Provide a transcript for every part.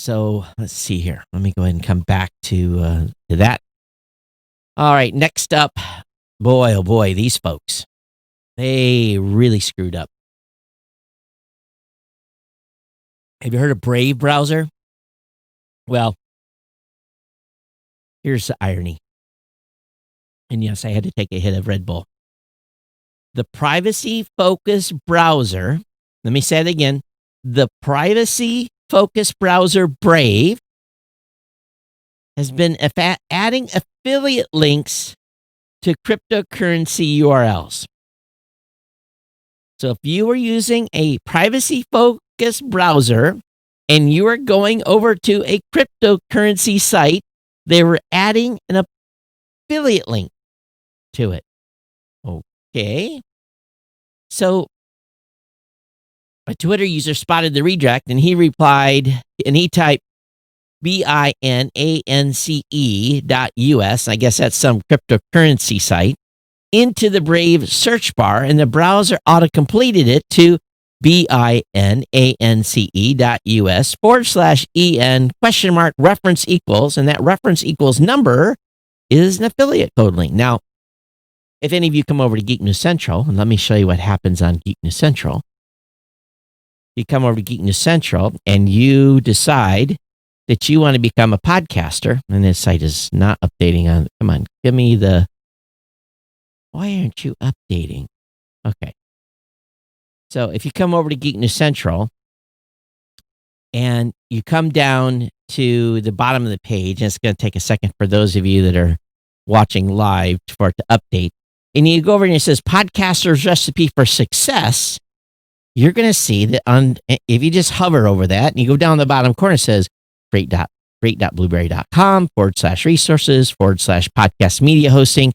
So let's see here. Let me go ahead and come back to that. All right, next up, boy, oh boy, these folks, they really screwed up. Have you heard of Brave browser? Well, here's the irony. And yes, I had to take a hit of Red Bull. The privacy-focused browser, let me say it again, the privacy-focused browser Brave has been adding affiliate links to cryptocurrency URLs. So if you are using a privacy-focused browser and you are going over to a cryptocurrency site, they were adding an affiliate link to it. Okay. So a Twitter user spotted the redirect and he replied and he typed binance.us, I guess that's some cryptocurrency site, into the Brave search bar, and the browser auto-completed it to binance.us/en reference equals, and that reference equals number is an affiliate code link. Now, if any of you come over to Geek News Central, and let me show you what happens on Geek News Central. You come over to Geek News Central and you decide that you want to become a podcaster, and this site is not updating on, come on, give me the, why aren't you updating? Okay. So if you come over to Geek News Central and you come down to the bottom of the page, and it's going to take a second for those of you that are watching live for it to update, and you go over and it says Podcaster's Recipe for Success, you're going to see that if you just hover over that and you go down the bottom corner, it says great.blueberry.com/resources/podcast media hosting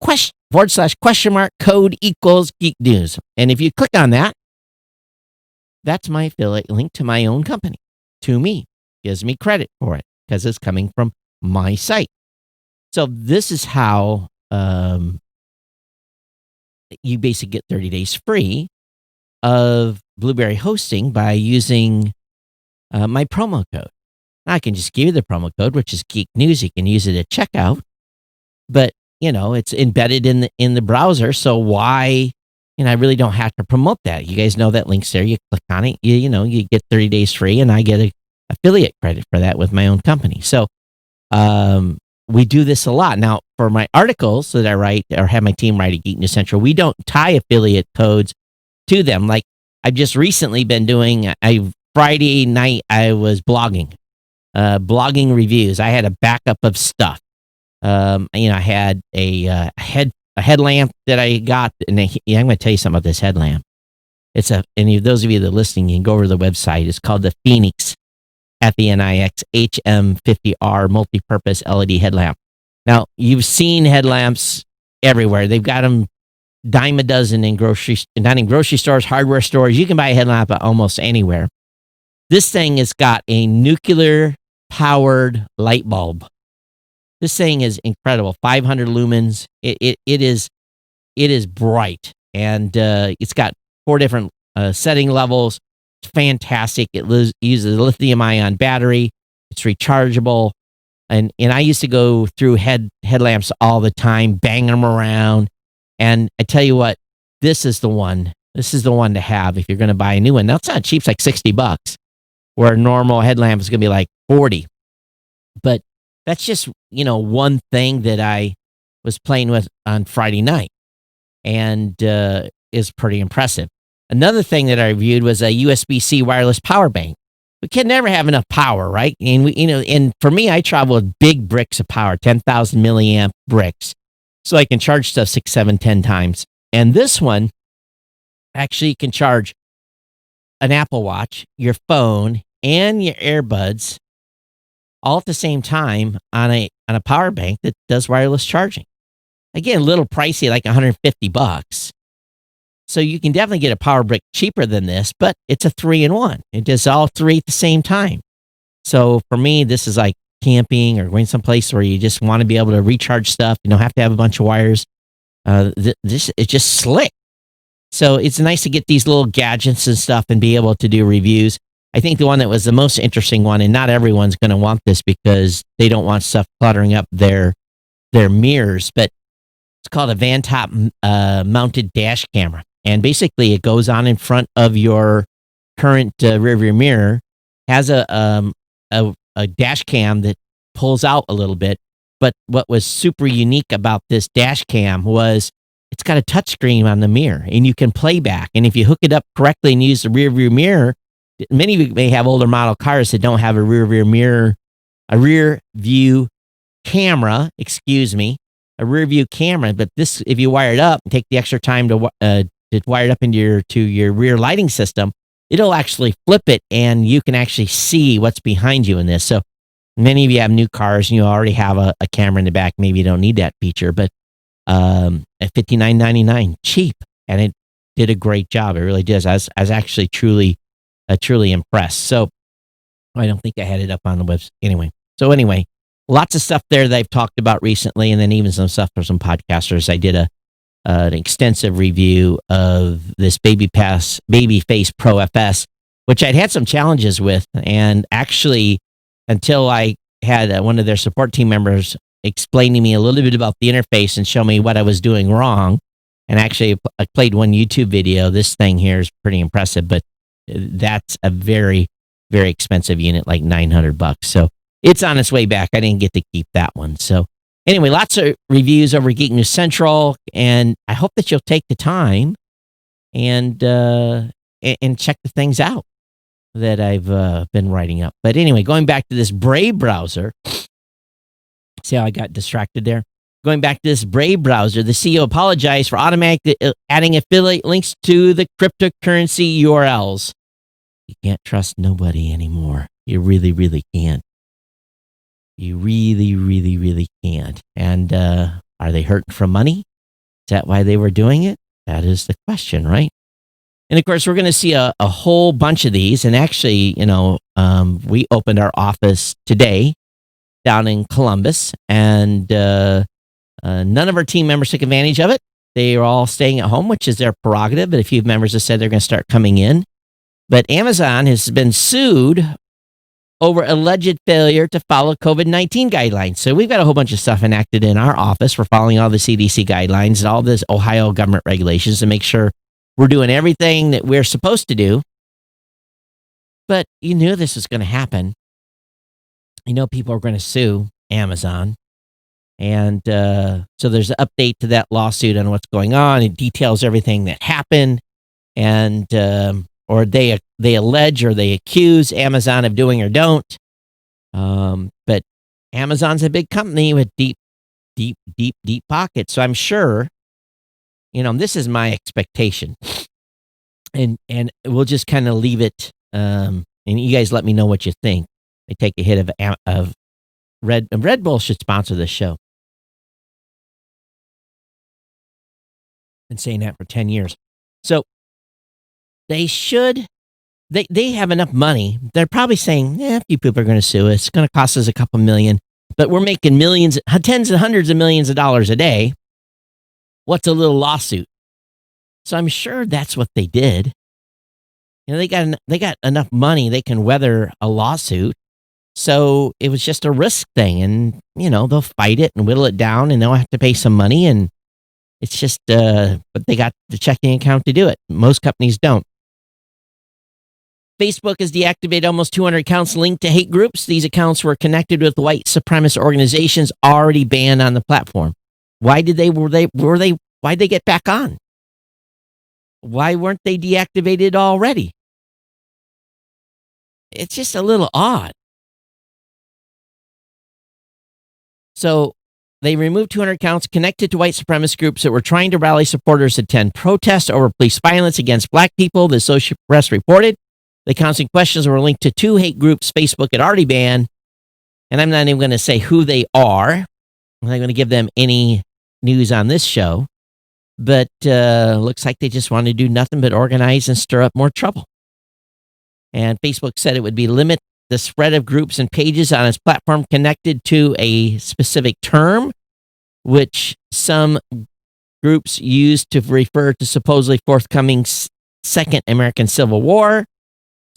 /code equals geek news. And if you click on that, that's my affiliate link to my own company, to me. Gives me credit for it because it's coming from my site. So this is how you basically get 30 days free of Blueberry hosting by using my promo code. Now, I can just give you the promo code, which is Geek News. You can use it at checkout, but it's embedded in the browser. So why? I really don't have to promote that. You guys know that link's there. You click on it. You get 30 days free, and I get a affiliate credit for that with my own company. So we do this a lot. Now, for my articles that I write or have my team write at Geek News Central, we don't tie affiliate codes to them. Like I've just recently been doing, Friday night, I was blogging reviews. I had a backup of stuff. I had a headlamp that I got, and I'm going to tell you something about this headlamp. It's those of you that are listening, you can go over to the website. It's called the Phoenix FENIX HM50R multi-purpose LED headlamp. Now, you've seen headlamps everywhere. They've got them dime a dozen not in grocery stores, hardware stores. You can buy a headlamp almost anywhere. This thing has got a nuclear-powered light bulb. This thing is incredible. 500 lumens. It is bright, and it's got 4 different setting levels. It's fantastic. It uses a lithium-ion battery. It's rechargeable, and I used to go through headlamps all the time, bang them around. And I tell you what, this is the one. This is the one to have if you're going to buy a new one. Now, it's not cheap. It's like $60, where a normal headlamp is going to be like $40. But that's just, one thing that I was playing with on Friday night, and is pretty impressive. Another thing that I reviewed was a USB-C wireless power bank. We can never have enough power, right? And and for me, I travel with big bricks of power, 10,000 milliamp bricks, so I can charge stuff 6, 7, 10 times. And this one actually can charge an Apple Watch, your phone, and your earbuds all at the same time on a power bank that does wireless charging. Again, a little pricey, like $150. So you can definitely get a power brick cheaper than this, but it's a 3-in-1. It does all 3 at the same time. So for me, this is like camping or going someplace where you just want to be able to recharge stuff. You don't have to have a bunch of wires. This is just slick. So it's nice to get these little gadgets and stuff and be able to do reviews. I think the one that was the most interesting one, and not everyone's going to want this because they don't want stuff cluttering up their mirrors, but it's called a van top mounted dash camera. And basically, it goes on in front of your current rear view mirror, has a dash cam that pulls out a little bit. But what was super unique about this dash cam was it's got a touchscreen on the mirror, and you can play back. And if you hook it up correctly and use the rear view mirror, many of you may have older model cars that don't have a rear view mirror, a rear view camera, a rear view camera. But this, if you wire it up and take the extra time to wire it up into your rear lighting system, it'll actually flip it, and you can actually see what's behind you in this. So many of you have new cars and you already have a camera in the back. Maybe you don't need that feature, but at $59.99, cheap, and it did a great job. It really does. I was actually truly impressed. So I don't think I had it up on the website anyway. So anyway, lots of stuff there that I've talked about recently, and then even some stuff for some podcasters. I did an extensive review of this Babyface Pro FS, which I'd had some challenges with, and actually until I had one of their support team members explain to me a little bit about the interface and show me what I was doing wrong. And actually, I played one YouTube video. This thing here is pretty impressive, but that's a very, very expensive unit, like $900. So it's on its way back. I didn't get to keep that one. So anyway, lots of reviews over Geek News Central, and I hope that you'll take the time and check the things out that I've been writing up. But anyway, going back to this Brave browser, see how I got distracted there? Going back to this Brave browser, the CEO apologized for automatically adding affiliate links to the cryptocurrency URLs. You can't trust nobody anymore. You really, really can't. You really, really, really can't. And are they hurting for money? Is that why they were doing it? That is the question, right? And of course, we're going to see a whole bunch of these. And actually, we opened our office today down in Columbus, and none of our team members took advantage of it. They are all staying at home, which is their prerogative. But a few members have said they're going to start coming in. But Amazon has been sued over alleged failure to follow COVID-19 guidelines. So we've got a whole bunch of stuff enacted in our office. We're following all the CDC guidelines and all this Ohio government regulations to make sure we're doing everything that we're supposed to do. But you knew this was going to happen. You know people are going to sue Amazon. And so there's an update to that lawsuit on what's going on. It details everything that happened. And or they allege or they accuse Amazon of doing or don't. But Amazon's a big company with deep pockets. So I'm sure, this is my expectation. And we'll just kind of leave it. And you guys let me know what you think. I take a hit of Red Bull should sponsor this show. Been saying that for 10 years. So they have enough money. They're probably saying, a few people are going to sue us. It's going to cost us a couple million, but we're making millions, tens and hundreds of millions of dollars a day. What's a little lawsuit? So I'm sure that's what they did. They got enough money. They can weather a lawsuit. So it was just a risk thing, and they'll fight it and whittle it down, and they'll have to pay some money, and it's just, but they got the checking account to do it. Most companies don't. Facebook has deactivated almost 200 accounts linked to hate groups. These accounts were connected with white supremacist organizations already banned on the platform. Why'd they get back on? Why weren't they deactivated already? It's just a little odd. So they removed 200 accounts connected to white supremacist groups that were trying to rally supporters to attend protests over police violence against black people, the Associated Press reported. The accounts in questions were linked to two hate groups Facebook had already banned, and I'm not even going to say who they are. I'm not going to give them any news on this show, but looks like they just want to do nothing but organize and stir up more trouble. And Facebook said it would limit the spread of groups and pages on its platform connected to a specific term, which some groups use to refer to supposedly forthcoming Second American Civil War.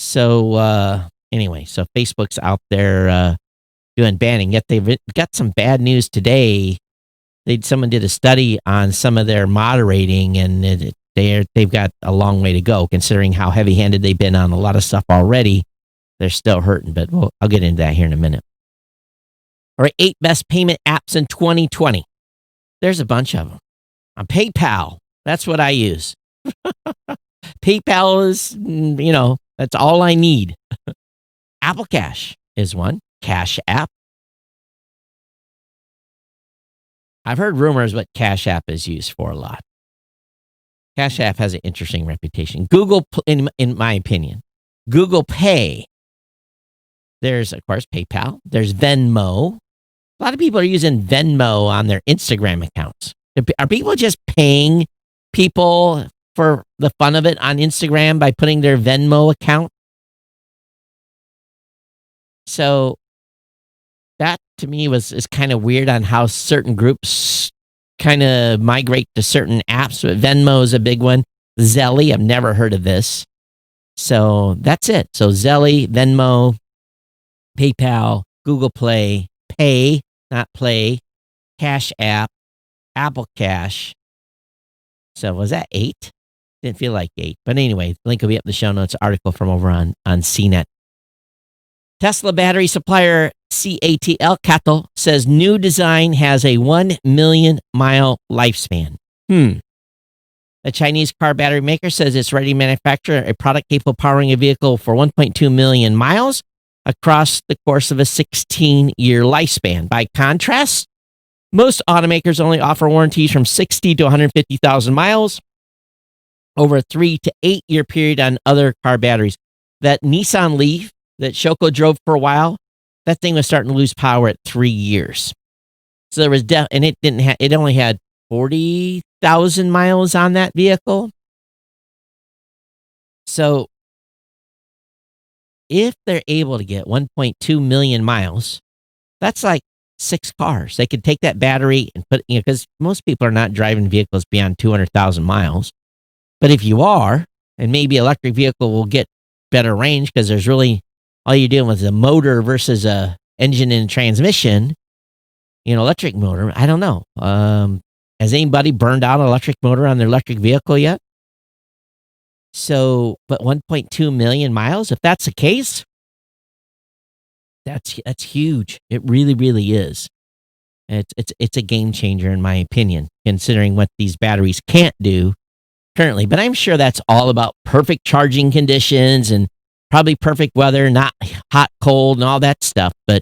So anyway, so Facebook's out there doing banning. Yet they've got some bad news today. Someone did a study on some of their moderating, and they've got a long way to go, considering how heavy-handed they've been on a lot of stuff already. They're still hurting, but I'll get into that here in a minute. All right, 8 best payment apps in 2020. There's a bunch of them. On PayPal, that's what I use. PayPal is, that's all I need. Apple Cash is one. Cash App. I've heard rumors what Cash App is used for a lot. Cash App has an interesting reputation. Google, in my opinion, Google Pay. There's, of course, PayPal. There's Venmo. A lot of people are using Venmo on their Instagram accounts. Are people just paying people for the fun of it on Instagram by putting their Venmo account? So that to me is kind of weird on how certain groups kind of migrate to certain apps. But Venmo is a big one. Zelly, I've never heard of this. So that's it. So Zelly, Venmo, PayPal, Google Play, Pay, not Play, Cash App, Apple Cash. So was that 8? Didn't feel like 8. But anyway, link will be up in the show notes. Article from over on CNET. Tesla battery supplier CATL says new design has a 1 million mile lifespan. A Chinese car battery maker says it's ready to manufacture a product capable of powering a vehicle for 1.2 million miles across the course of a 16-year lifespan. By contrast, most automakers only offer warranties from 60 to 150,000 miles over a 3 to 8 year period on other car batteries. That Nissan Leaf that Shoko drove for a while, that thing was starting to lose power at 3 years. So there was and it only had 40,000 miles on that vehicle. So if they're able to get 1.2 million miles, that's like 6 cars. They could take that battery and put, because most people are not driving vehicles beyond 200,000 miles. But if you are, and maybe electric vehicle will get better range because there's really, all you're doing with a motor versus a engine and transmission, electric motor. I don't know. Has anybody burned out an electric motor on their electric vehicle yet? So, but 1.2 million miles, if that's the case, that's huge. It really, really is. It's a game changer in my opinion, considering what these batteries can't do currently. But I'm sure that's all about perfect charging conditions and probably perfect weather, not hot, cold, and all that stuff. But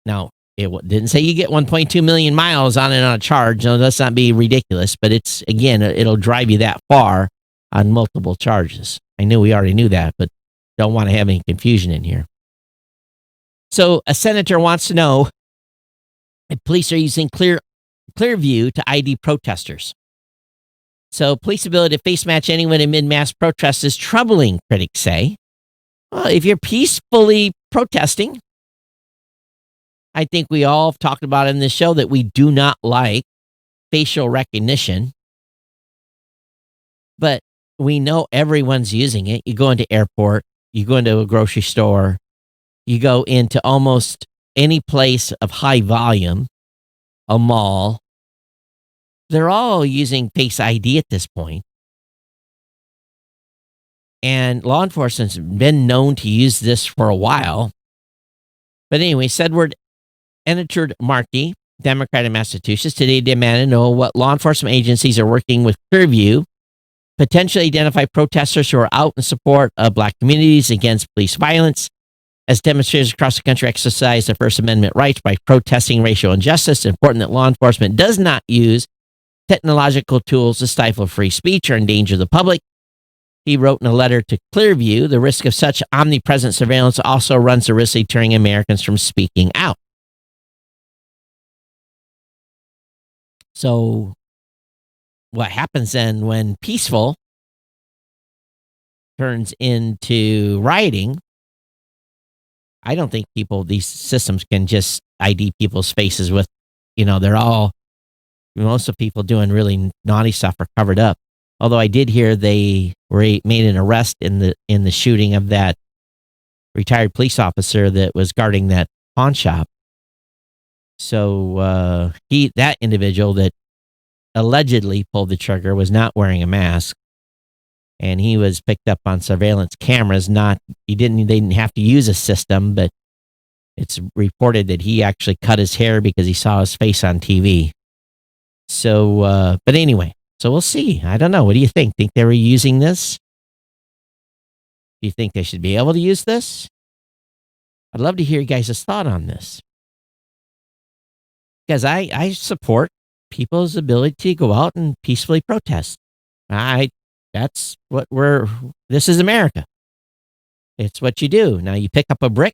now it didn't say you get 1.2 million miles on it on a charge. No, let's not be ridiculous. But it'll drive you that far on multiple charges. I knew we already knew that, but don't want to have any confusion in here. So a senator wants to know if police are using Clearview to ID protesters. So police ability to face match anyone in mid-mass protests is troubling, critics say. Well, if you're peacefully protesting, I think we all have talked about in this show that we do not like facial recognition. But we know everyone's using it. You go into airport, you go into a grocery store, you go into almost any place of high volume, a mall. They're all using Face ID at this point. And law enforcement's been known to use this for a while. But anyway, Sedward Entertured Markey, Democrat in Massachusetts, today demanded to know what law enforcement agencies are working with Clearview, potentially identify protesters who are out in support of Black communities against police violence, as demonstrators across the country exercise their First Amendment rights by protesting racial injustice. It's important that law enforcement does not use technological tools to stifle free speech or endanger the public. He wrote in a letter to Clearview, the risk of such omnipresent surveillance also runs the risk of deterring Americans from speaking out. So what happens then when peaceful turns into rioting? I don't think these systems can just ID people's faces with, most of people doing really naughty stuff are covered up. Although I did hear they made an arrest in the shooting of that retired police officer that was guarding that pawn shop. So that individual that allegedly pulled the trigger was not wearing a mask, and he was picked up on surveillance cameras. They didn't have to use a system, but it's reported that he actually cut his hair because he saw his face on TV. So, but anyway, so we'll see. I don't know. What do you think? Think they were using this? Do you think they should be able to use this? I'd love to hear you guys' thought on this. Because I support people's ability to go out and peacefully protest. That's what this is America. It's what you do. Now you pick up a brick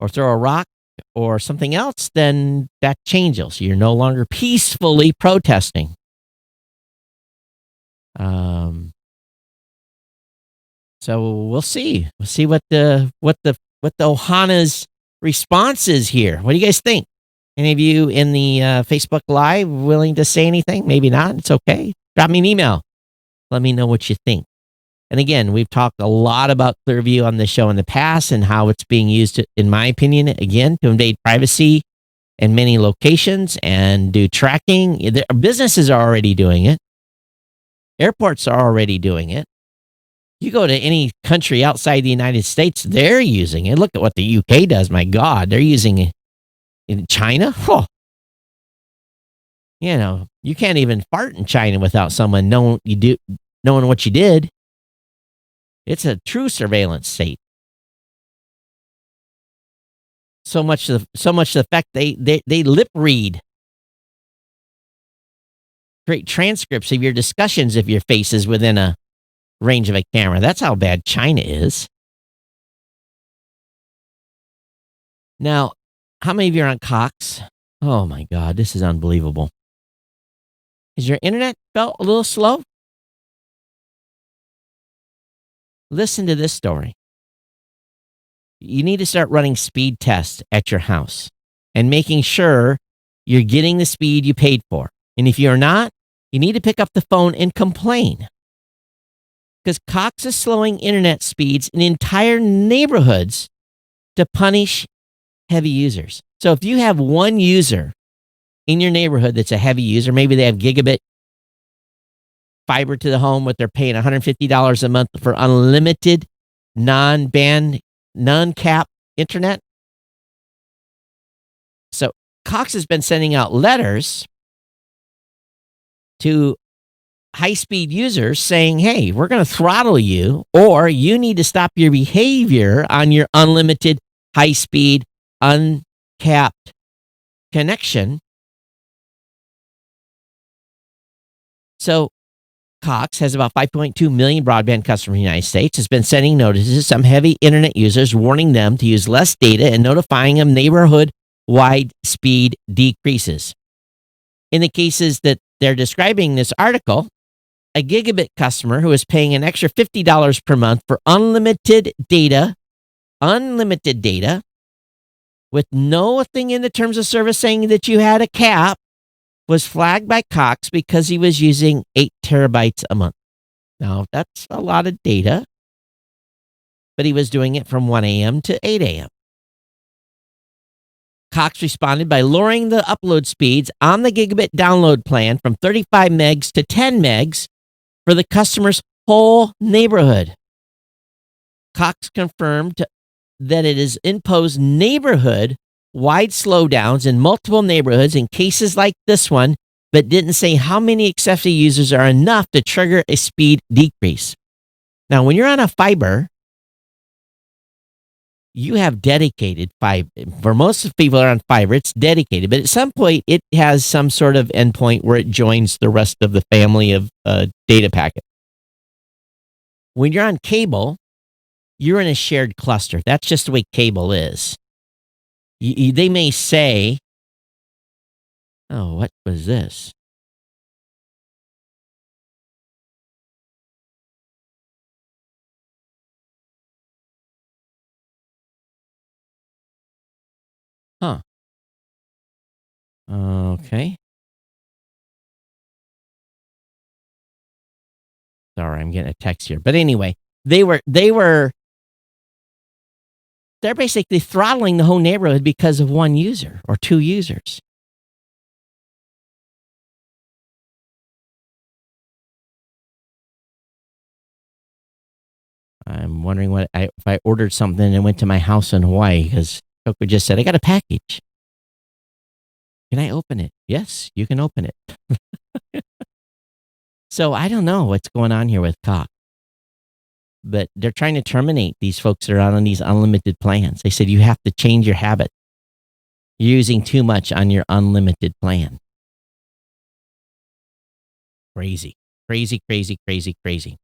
or throw a rock or something else, then that changes. You're no longer peacefully protesting. So we'll see. We'll see what the Ohana's response is here. What do you guys think? Any of you in the Facebook Live willing to say anything? Maybe not. It's okay. Drop me an email. Let me know what you think. And again, we've talked a lot about Clearview on the show in the past and how it's being used, in my opinion, again, to invade privacy in many locations and do tracking. Businesses are already doing it. Airports are already doing it. You go to any country outside the United States, they're using it. Look at what the UK does. My God, they're using it in China. Oh. You can't even fart in China without someone knowing what you did. It's a true surveillance state. So much the fact they lip read, create transcripts of your discussions if your face is within a range of a camera. That's how bad China is. Now, how many of you are on Cox? Oh my God, this is unbelievable. Has your internet felt a little slow? Listen to this story. You need to start running speed tests at your house and making sure you're getting the speed you paid for. And if you're not, you need to pick up the phone and complain. Because Cox is slowing internet speeds in entire neighborhoods to punish heavy users. So if you have one user in your neighborhood that's a heavy user, maybe they have gigabit fiber to the home, what they're paying $150 a month for unlimited, non-band, non-cap internet. So Cox has been sending out letters to high-speed users saying, hey, we're going to throttle you, or you need to stop your behavior on your unlimited, high-speed, uncapped connection. So Cox has about 5.2 million broadband customers in the United States, has been sending notices to some heavy internet users, warning them to use less data and notifying them neighborhood-wide speed decreases. In the cases that they're describing in this article, a gigabit customer who is paying an extra $50 per month for unlimited data, with nothing in the terms of service saying that you had a cap, was flagged by Cox because he was using 8 terabytes a month. Now, that's a lot of data, but he was doing it from 1 a.m. to 8 a.m. Cox responded by lowering the upload speeds on the gigabit download plan from 35 megs to 10 megs for the customer's whole neighborhood. Cox confirmed that it has imposed neighborhood-wide slowdowns in multiple neighborhoods in cases like this one, but didn't say how many excessive users are enough to trigger a speed decrease. Now, when you're on a fiber, you have dedicated fiber. For most people that are on fiber, it's dedicated, but at some point, it has some sort of endpoint where it joins the rest of the family of data packet. When you're on cable, you're in a shared cluster. That's just the way cable is. They may say, oh, what was this? Huh. Okay. Sorry, I'm getting a text here. But anyway, they're basically throttling the whole neighborhood because of one user or two users. I'm wondering if I ordered something and went to my house in Hawaii because Coco just said, I got a package. Can I open it? Yes, you can open it. So I don't know what's going on here with Cox, but they're trying to terminate these folks that are on these unlimited plans. They said you have to change your habit. You're using too much on your unlimited plan. Crazy, crazy, crazy, crazy, crazy.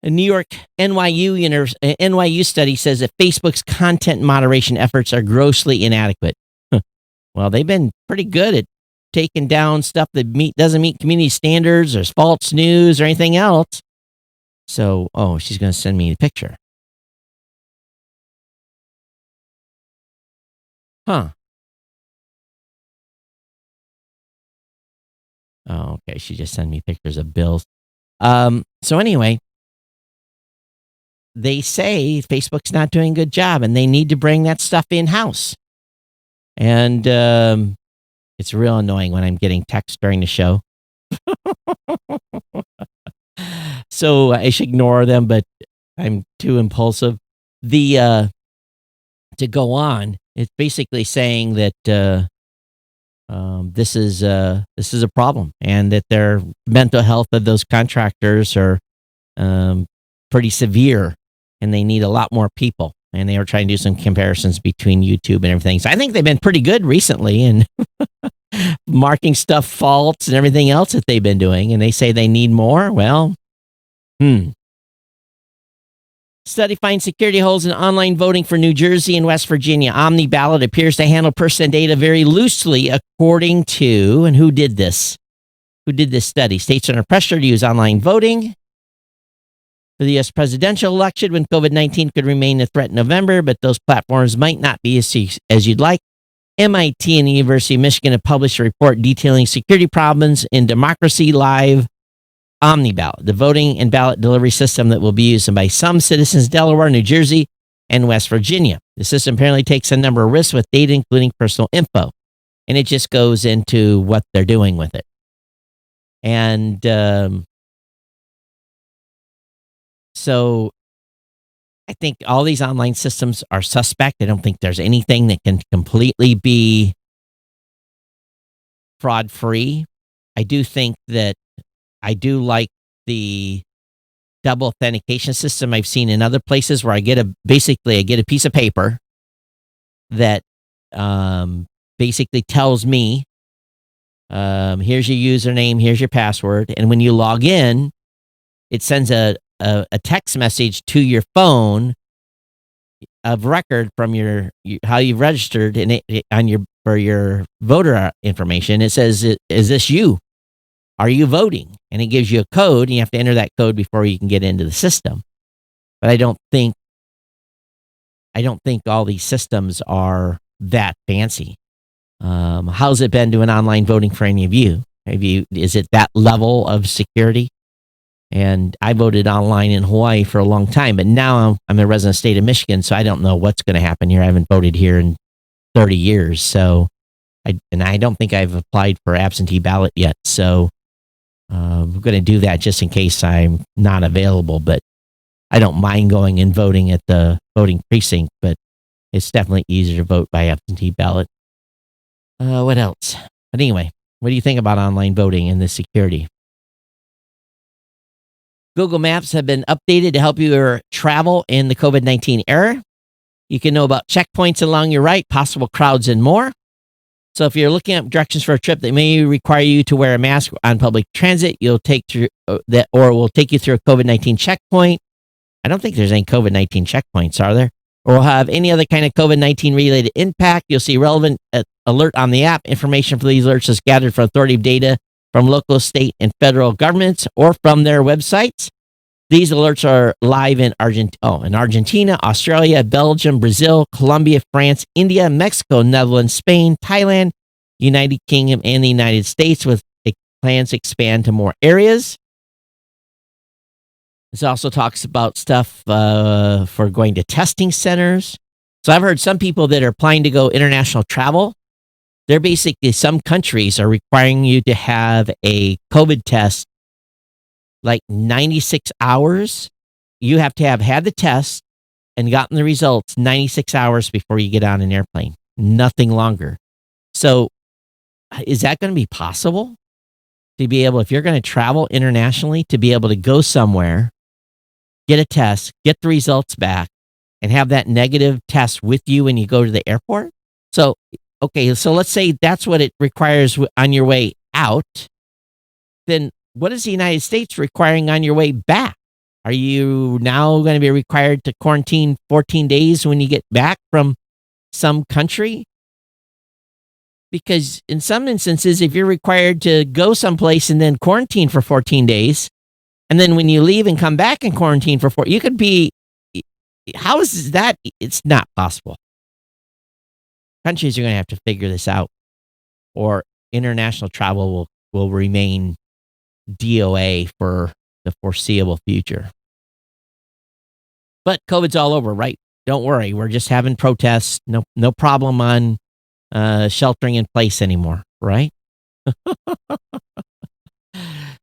A New York NYU study says that Facebook's content moderation efforts are grossly inadequate. Well, they've been pretty good at taking down stuff that doesn't meet community standards or false news or anything else. So, she's going to send me a picture. Huh. Oh, okay. She just sent me pictures of bills. So anyway, they say Facebook's not doing a good job and they need to bring that stuff in-house. And it's real annoying when I'm getting texts during the show. So I should ignore them, but I'm too impulsive. To go on, it's basically saying that this is a problem and that their mental health of those contractors are pretty severe and they need a lot more people. And they were trying to do some comparisons between YouTube and everything. So I think they've been pretty good recently in marking stuff false and everything else that they've been doing. And they say they need more. Well, Study finds security holes in online voting for New Jersey and West Virginia. Omni ballot appears to handle person data very loosely, according to, and who did this? Who did this study? States are under pressure to use online voting for the U.S. presidential election when COVID-19 could remain a threat in November, but those platforms might not be as you'd like. MIT and the University of Michigan have published a report detailing security problems in Democracy Live OmniBallot, the voting and ballot delivery system that will be used by some citizens in Delaware, New Jersey, and West Virginia. The system apparently takes a number of risks with data, including personal info, and it just goes into what they're doing with it. And so I think all these online systems are suspect. I don't think there's anything that can completely be fraud-free. I do think that I do like the double authentication system I've seen in other places where I get a piece of paper that basically tells me, here's your username, here's your password. And when you log in, it sends a text message to your phone of record from how you've registered for your voter information. It says, is this you? Are you voting? And it gives you a code, and you have to enter that code before you can get into the system. But I don't think all these systems are that fancy. How's it been doing online voting for any of you? Is it that level of security? And I voted online in Hawaii for a long time, but now I'm a resident of the state of Michigan, so I don't know what's going to happen here. I haven't voted here in 30 years, so I don't think I've applied for absentee ballot yet. So I'm going to do that just in case I'm not available, but I don't mind going and voting at the voting precinct, but it's definitely easier to vote by absentee ballot. What else? But anyway, what do you think about online voting and the security? Google Maps have been updated to help you travel in the COVID-19 era. You can know about checkpoints along your route, possible crowds, and more. So if you're looking at directions for a trip that may require you to wear a mask on public transit, you'll take through that, or will take you through a COVID-19 checkpoint. I don't think there's any COVID-19 checkpoints, are there? Or will have any other kind of COVID-19 related impact. You'll see relevant alert on the app. Information for these alerts is gathered from authoritative data from local, state, and federal governments or from their websites. These alerts are live in Argentina, Australia, Belgium, Brazil, Colombia, France, India, Mexico, Netherlands, Spain, Thailand, United Kingdom, and the United States, with plans to expand to more areas. This also talks about stuff for going to testing centers. So I've heard some people that are applying to go international travel. They're basically, some countries are requiring you to have a COVID test like 96 hours. You have to have had the test and gotten the results 96 hours before you get on an airplane. Nothing longer. So is that going to be possible to be able, if you're going to travel internationally, to be able to go somewhere, get a test, get the results back, and have that negative test with you when you go to the airport? So, okay, so let's say that's what it requires on your way out. Then what is the United States requiring on your way back? Are you now going to be required to quarantine 14 days when you get back from some country? Because in some instances, if you're required to go someplace and then quarantine for 14 days, and then when you leave and come back and quarantine for 4, you could be, how is that? It's not possible. Countries are going to have to figure this out, or international travel will remain DOA for the foreseeable future. But COVID's all over, right? Don't worry. We're just having protests. No problem on sheltering in place anymore, right?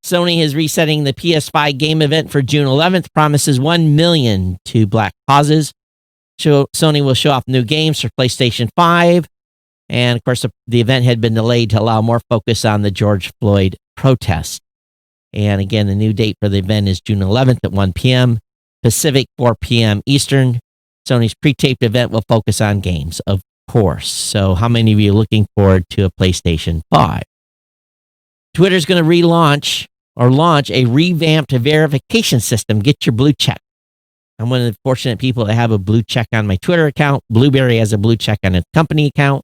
Sony is resetting the PS5 game event for June 11th, promises 1 million to black causes. Sony will show off new games for PlayStation 5. And of course, the event had been delayed to allow more focus on the George Floyd protests. And again, the new date for the event is June 11th at 1 p.m. Pacific, 4 p.m. Eastern. Sony's pre-taped event will focus on games, of course. So how many of you are looking forward to a PlayStation 5? Twitter's going to launch a revamped verification system. Get your blue check. I'm one of the fortunate people that have a blue check on my Twitter account. Blueberry has a blue check on its company account.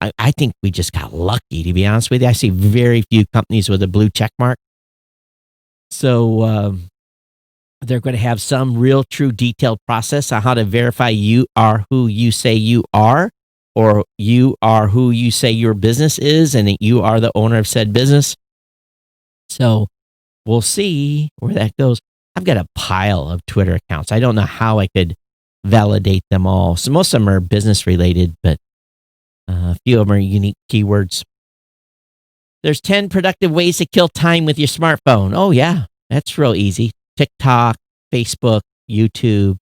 I think we just got lucky, to be honest with you. I see very few companies with a blue check mark. So they're going to have some real, true, detailed process on how to verify you are who you say you are, or you are who you say your business is, and that you are the owner of said business. So we'll see where that goes. I've got a pile of Twitter accounts. I don't know how I could validate them all. So most of them are business related, but a few of them are unique keywords. There's 10 productive ways to kill time with your smartphone. Oh yeah, that's real easy. TikTok, Facebook, YouTube.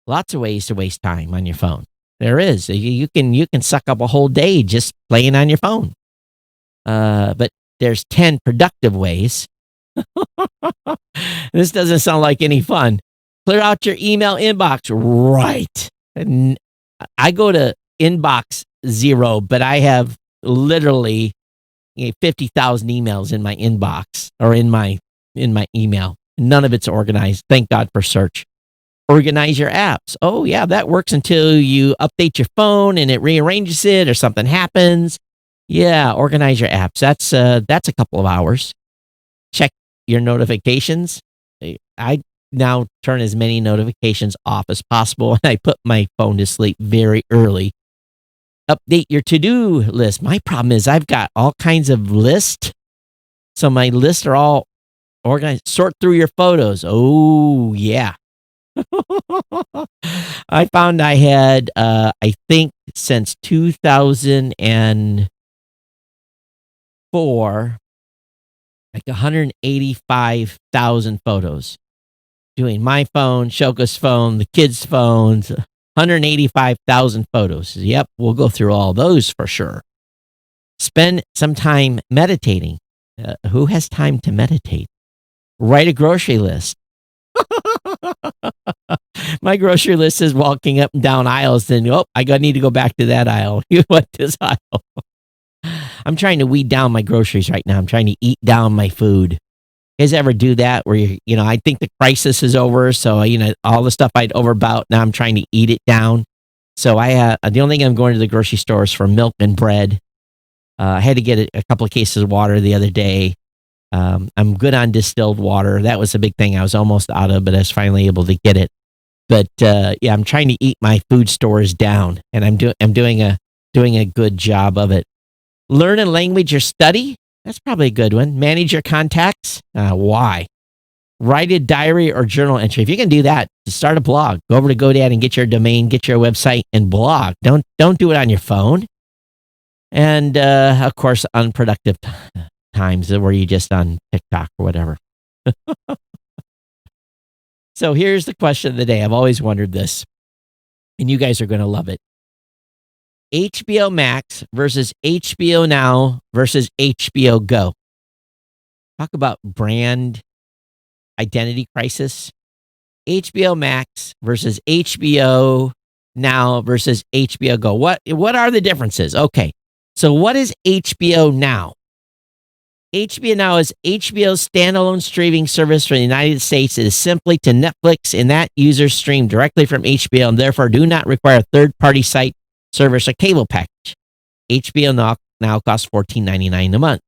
Lots of ways to waste time on your phone. There is. You can suck up a whole day just playing on your phone. But there's 10 productive ways. This doesn't sound like any fun. Clear out your email inbox. Right. And I go to inbox 0, but I have literally 50,000 emails in my inbox, or in my email. None of it's organized. Thank God for search. Organize your apps. Oh yeah, that works until you update your phone and it rearranges it, or something happens. Yeah, organize your apps. That's a couple of hours. Check your notifications. I now turn as many notifications off as possible, and I put my phone to sleep very early. Update your to-do list. My problem is I've got all kinds of lists. So my lists are all organized. Sort through your photos. Oh, yeah. I found I had, I think since 2004, like 185,000 photos. Doing my phone, Shoka's phone, the kids' phones, 185,000 photos. Yep, we'll go through all those for sure. Spend some time meditating. Who has time to meditate? Write a grocery list. My grocery list is walking up and down aisles. Then, I need to go back to that aisle. You want this aisle? I'm trying to weed down my groceries right now. I'm trying to eat down my food. You guys ever do that where I think the crisis is over, so all the stuff I'd overbought, now I'm trying to eat it down. So the only thing I'm going to the grocery store is for milk and bread. I had to get a couple of cases of water the other day. I'm good on distilled water. That was a big thing I was almost out of, but I was finally able to get it. But I'm trying to eat my food stores down, and I'm doing a good job of it. Learn a language or study. That's probably a good one. Manage your contacts. Why? Write a diary or journal entry. If you can do that, start a blog. Go over to GoDaddy and get your domain, get your website, and blog. Don't do it on your phone. And of course, unproductive times where you just on TikTok or whatever. So here's the question of the day. I've always wondered this, and you guys are going to love it. HBO Max versus HBO Now versus HBO Go. Talk about brand identity crisis. HBO Max versus HBO Now versus HBO Go. What are the differences? Okay, so what is HBO Now? HBO Now is HBO's standalone streaming service for the United States. It is simply to Netflix, and that users stream directly from HBO and therefore do not require a third-party site, service, or cable package. HBO Now costs $14.99 a month.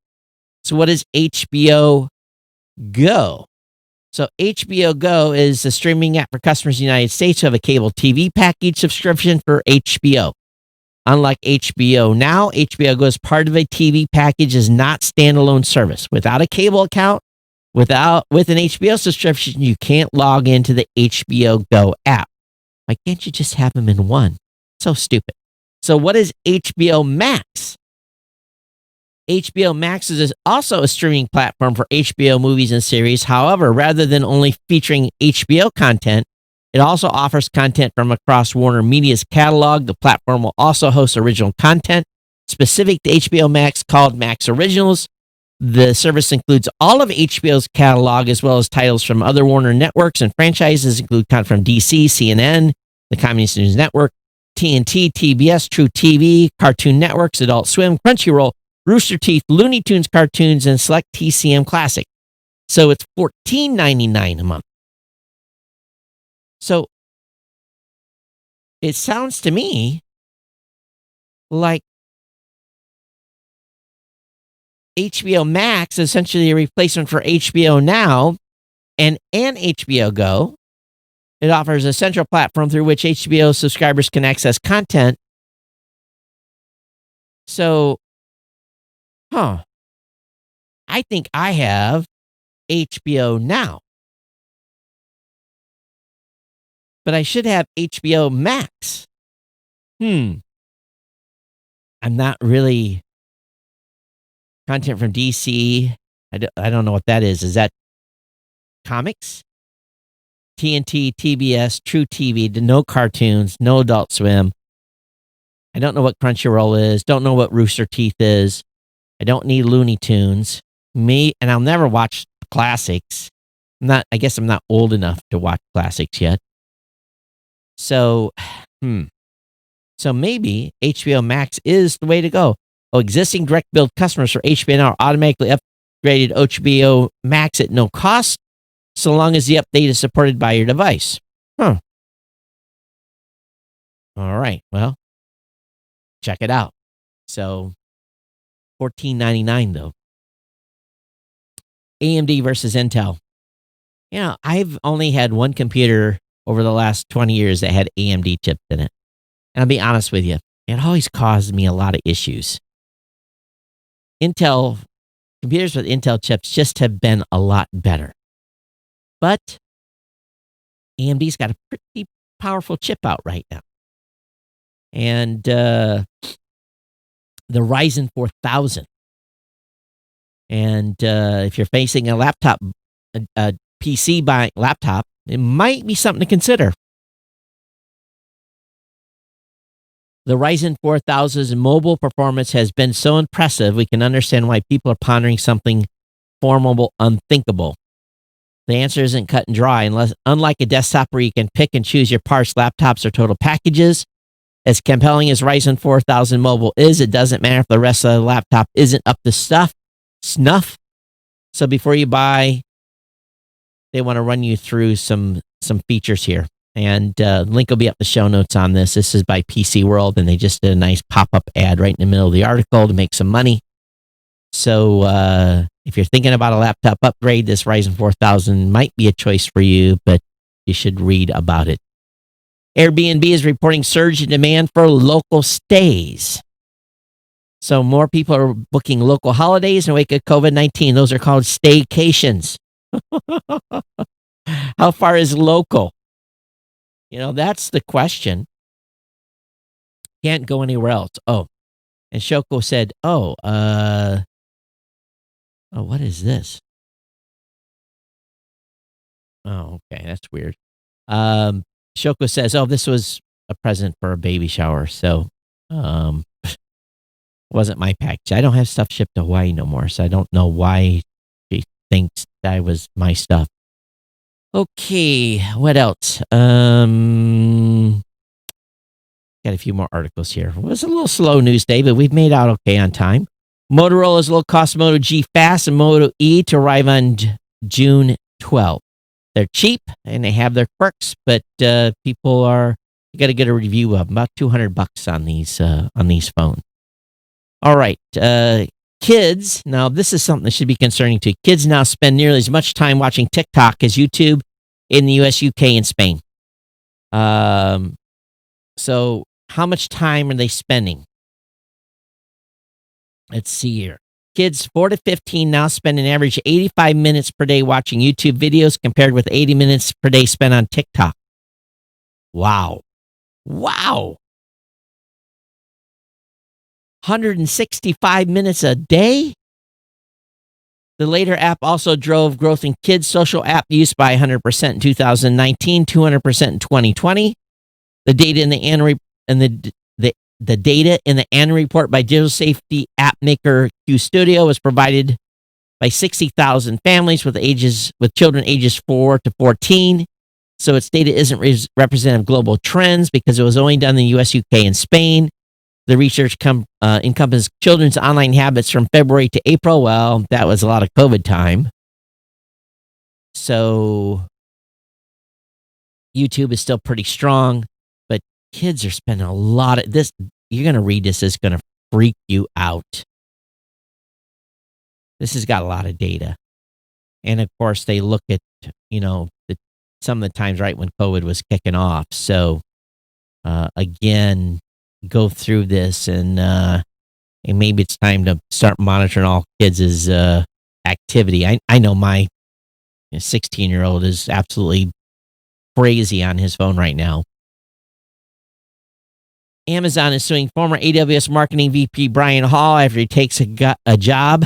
So what is HBO Go? So HBO Go is a streaming app for customers in the United States who have a cable TV package subscription for HBO. Unlike HBO Now, HBO Go is part of a TV package, is not standalone service. Without a cable account, with an HBO subscription, you can't log into the HBO Go app. Why can't you just have them in one? So stupid. So what is HBO Max? HBO Max is also a streaming platform for HBO movies and series. However, rather than only featuring HBO content, it also offers content from across Warner Media's catalog. The platform will also host original content specific to HBO Max called Max Originals. The service includes all of HBO's catalog as well as titles from other Warner networks, and franchises include content from DC, CNN, the Communist News Network, TNT, TBS, True TV, Cartoon Networks, Adult Swim, Crunchyroll, Rooster Teeth, Looney Tunes cartoons, and select TCM Classic. So it's $14.99 a month. So it sounds to me like HBO Max is essentially a replacement for HBO Now and HBO Go. It offers a central platform through which HBO subscribers can access content. So, I think I have HBO Now. But I should have HBO Max. I'm not really content from DC. I don't know what that is. Is that comics? TNT, TBS, True TV, no cartoons, no Adult Swim. I don't know what Crunchyroll is. Don't know what Rooster Teeth is. I don't need Looney Tunes. And I'll never watch classics. I guess I'm not old enough to watch classics yet. So, So maybe HBO Max is the way to go. Existing direct billed customers for HBO Now are automatically upgraded HBO Max at no cost, so long as the update is supported by your device. All right. Well, check it out. So, $14.99 though. AMD versus Intel. I've only had one computer over the last 20 years that had AMD chips in it. And I'll be honest with you, it always caused me a lot of issues. Computers with Intel chips just have been a lot better. But AMD's got a pretty powerful chip out right now. And the Ryzen 4000. And if you're facing a laptop, a PC by laptop, it might be something to consider. The Ryzen 4000's mobile performance has been so impressive, we can understand why people are pondering something formable, unthinkable. The answer isn't cut and dry. Unlike a desktop where you can pick and choose your parts, laptops are total packages. As compelling as Ryzen 4000 mobile is, it doesn't matter if the rest of the laptop isn't up to snuff. So before you buy, they want to run you through some features here. And link will be up the show notes on this. This is by PC World, and they just did a nice pop-up ad right in the middle of the article to make some money. So if you're thinking about a laptop upgrade, this Ryzen 4000 might be a choice for you, but you should read about it. Airbnb is reporting surge in demand for local stays. So more people are booking local holidays in the wake of COVID-19. Those are called staycations. How far is local? That's the question. Can't go anywhere else. Oh, and Shoko said, oh, what is this? Oh, okay, that's weird. Um, Shoko says, "Oh, this was a present for a baby shower." So, um, wasn't my package. I don't have stuff shipped to Hawaii no more, so I don't know why she thinks that was my stuff. Okay, what else? Got a few more articles here. It was a little slow news day, but we've made out okay on time. Motorola's low-cost Moto G Fast and Moto E to arrive on June 12th. They're cheap and they have their quirks, but you got to get a review of them. About $200 on these phones. All right, kids. Now this is something that should be concerning to you. Kids now spend nearly as much time watching TikTok as YouTube in the U.S., UK, and Spain. So how much time are they spending? Let's see here. Kids 4 to 15 now spend an average 85 minutes per day watching YouTube videos compared with 80 minutes per day spent on TikTok. Wow. 165 minutes a day? The later app also drove growth in kids' social app use by 100% in 2019, 200% in 2020. The data in the data in the annual report by digital safety app maker Q Studio was provided by 60,000 families with children ages 4 to 14. So its data isn't representative of global trends because it was only done in the US, UK, and Spain. The research encompassed children's online habits from February to April. Well, that was a lot of COVID time. So YouTube is still pretty strong, but kids are spending a lot of this. You're going to read this. It's going to freak you out. This has got a lot of data. And of course, they look at, some of the times right when COVID was kicking off. So, again, go through this and maybe it's time to start monitoring all kids' activity. I know my 16-year-old is absolutely crazy on his phone right now. Amazon is suing former AWS marketing VP Brian Hall after he takes a job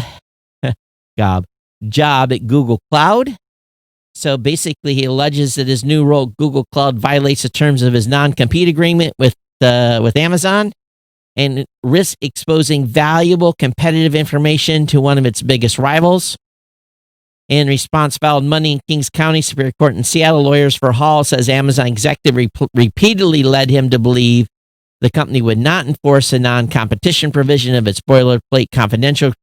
at Google Cloud. So basically, he alleges that his new role at Google Cloud violates the terms of his non-compete agreement with Amazon and risks exposing valuable competitive information to one of its biggest rivals. In response, filed Monday in Kings County Superior Court in Seattle. Lawyers for Hall says Amazon executive repeatedly led him to believe the company would not enforce a non-competition provision of its boilerplate confidential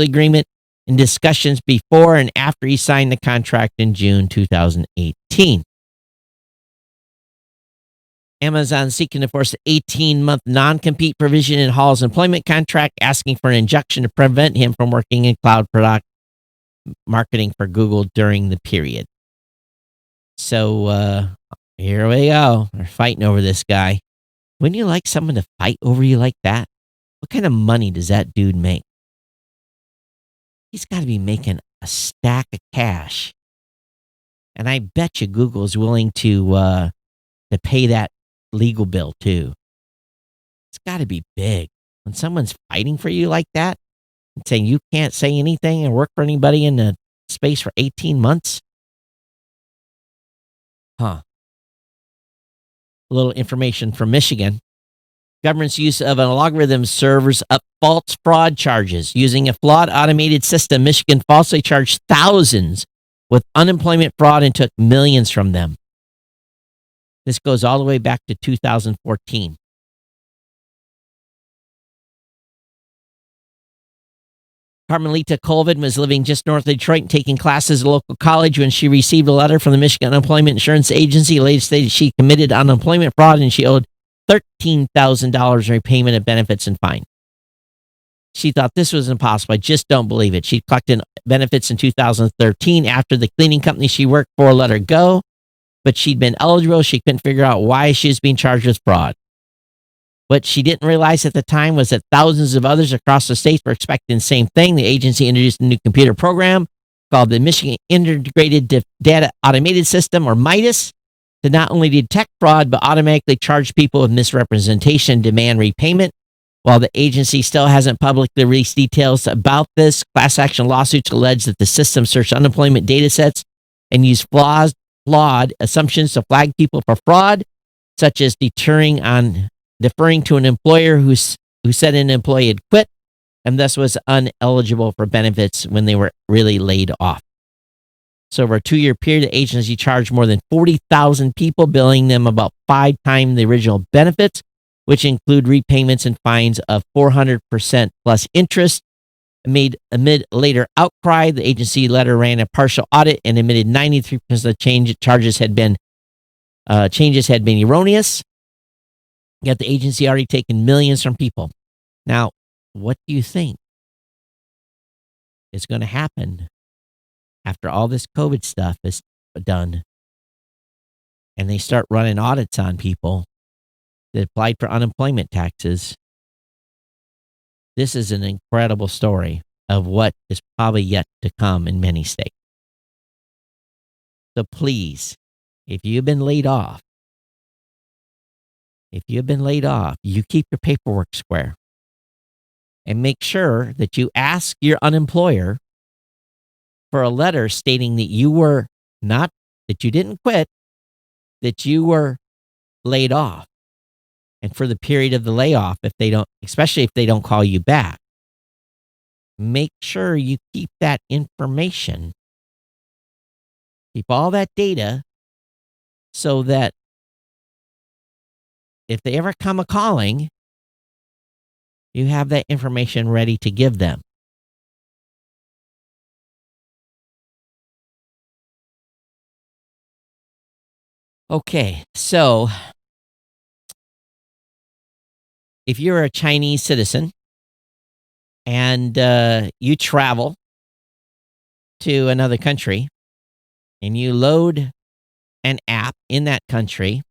agreement in discussions before and after he signed the contract in June 2018. Amazon seeking to force an 18-month non-compete provision in Hall's employment contract, asking for an injunction to prevent him from working in cloud product marketing for Google during the period. So here we go. They're fighting over this guy. Wouldn't you like someone to fight over you like that? What kind of money does that dude make? He's got to be making a stack of cash. And I bet you Google is willing to pay that legal bill too. It's got to be big. When someone's fighting for you like that and saying you can't say anything and work for anybody in the space for 18 months. A little information from Michigan. Government's use of an algorithm serves up false fraud charges. Using a flawed automated system, Michigan falsely charged thousands with unemployment fraud and took millions from them. This goes all the way back to 2014. Carmelita Colvin was living just north of Detroit and taking classes at a local college when she received a letter from the Michigan Unemployment Insurance Agency. Later stated she committed unemployment fraud and she owed $13,000 in repayment of benefits and fine. She thought this was impossible. I just don't believe it. She collected benefits in 2013 after the cleaning company she worked for let her go, but she'd been eligible. She couldn't figure out why she was being charged with fraud. What she didn't realize at the time was that thousands of others across the state were expecting the same thing. The agency introduced a new computer program called the Michigan Integrated Data Automated System, or MIDAS, to not only detect fraud, but automatically charge people with misrepresentation and demand repayment. While the agency still hasn't publicly released details about this, class action lawsuits allege that the system searched unemployment data sets and used flawed assumptions to flag people for fraud, such as deferring to an employer who said an employee had quit and thus was ineligible for benefits when they were really laid off. So over a 2-year period, the agency charged more than 40,000 people, billing them about 5 times the original benefits, which include repayments and fines of 400% plus interest. Amid later outcry, the agency later ran a partial audit and admitted 93% of the changes had been erroneous. Yet the agency already taken millions from people. Now, what do you think is going to happen after all this COVID stuff is done and they start running audits on people that applied for unemployment taxes? This is an incredible story of what is probably yet to come in many states. So please, if you've been laid off, you keep your paperwork square and make sure that you ask your unemployer for a letter stating that you didn't quit, that you were laid off. And for the period of the layoff, especially if they don't call you back, make sure you keep that information. Keep all that data so that if they ever come a-calling, you have that information ready to give them. Okay, so if you're a Chinese citizen and you travel to another country and you load an app in that country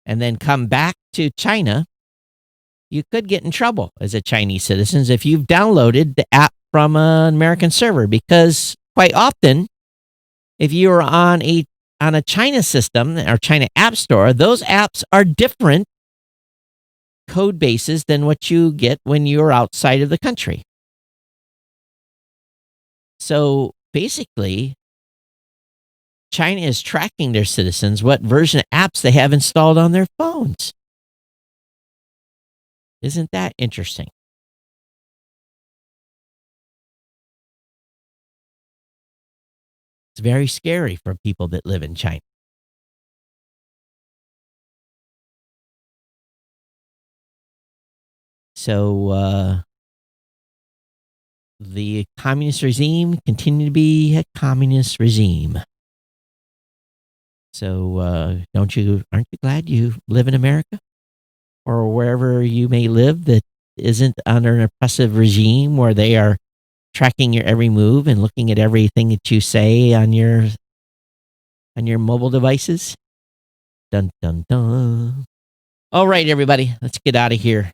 and then come back to China, you could get in trouble as a Chinese citizen if you've downloaded the app from an American server, because quite often, if you are on a China system or China app store, those apps are different code bases than what you get when you're outside of the country. So basically, China is tracking their citizens, what version of apps they have installed on their phones. Isn't that interesting? It's very scary for people that live in China. So the communist regime continue to be a communist regime. So aren't you glad you live in America or wherever you may live that isn't under an oppressive regime where they are tracking your every move and looking at everything that you say on your mobile devices? Dun, dun, dun. All right, everybody, let's get out of here.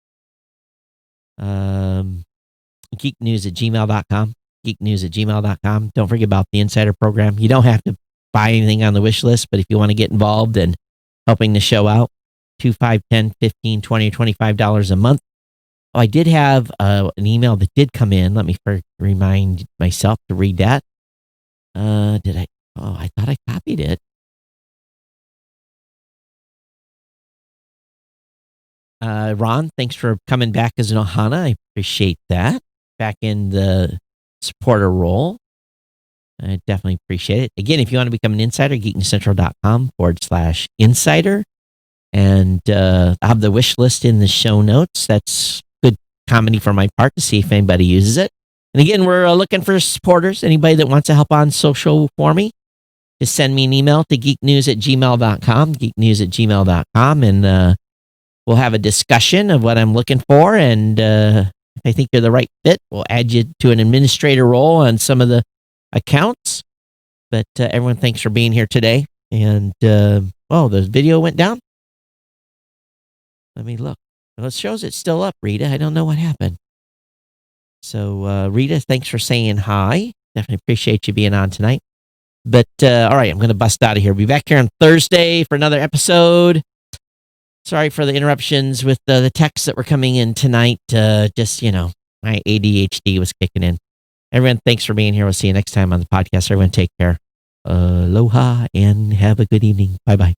Geeknews@gmail.com. Geeknews@gmail.com. Don't forget about the Insider program. You don't have to buy anything on the wish list, but if you want to get involved in helping the show out, $2, $5, $10, $15, $20, $25 a month. Oh, I did have an email that did come in. Let me remind myself to read that. Did I? Oh, I thought I copied it. Ron, thanks for coming back as an Ohana. I appreciate that. Back in the supporter role. I definitely appreciate it. Again, if you want to become an insider, geeknewscentral.com/insider. And I'll have the wish list in the show notes. That's good comedy for my part to see if anybody uses it. And again, we're looking for supporters. Anybody that wants to help on social for me, just send me an email to geeknews@gmail.com, geeknews@gmail.com, and we'll have a discussion of what I'm looking for. And if I think you're the right fit, we'll add you to an administrator role on some of the accounts. But everyone, thanks for being here today. And, the video went down. Let me look. Well, it shows it's still up, Rita. I don't know what happened. So, Rita, thanks for saying hi. Definitely appreciate you being on tonight. But all right, I'm going to bust out of here. Be back here on Thursday for another episode. Sorry for the interruptions with the texts that were coming in tonight. Just, my ADHD was kicking in. Everyone, thanks for being here. We'll see you next time on the podcast. Everyone, take care. Aloha and have a good evening. Bye-bye.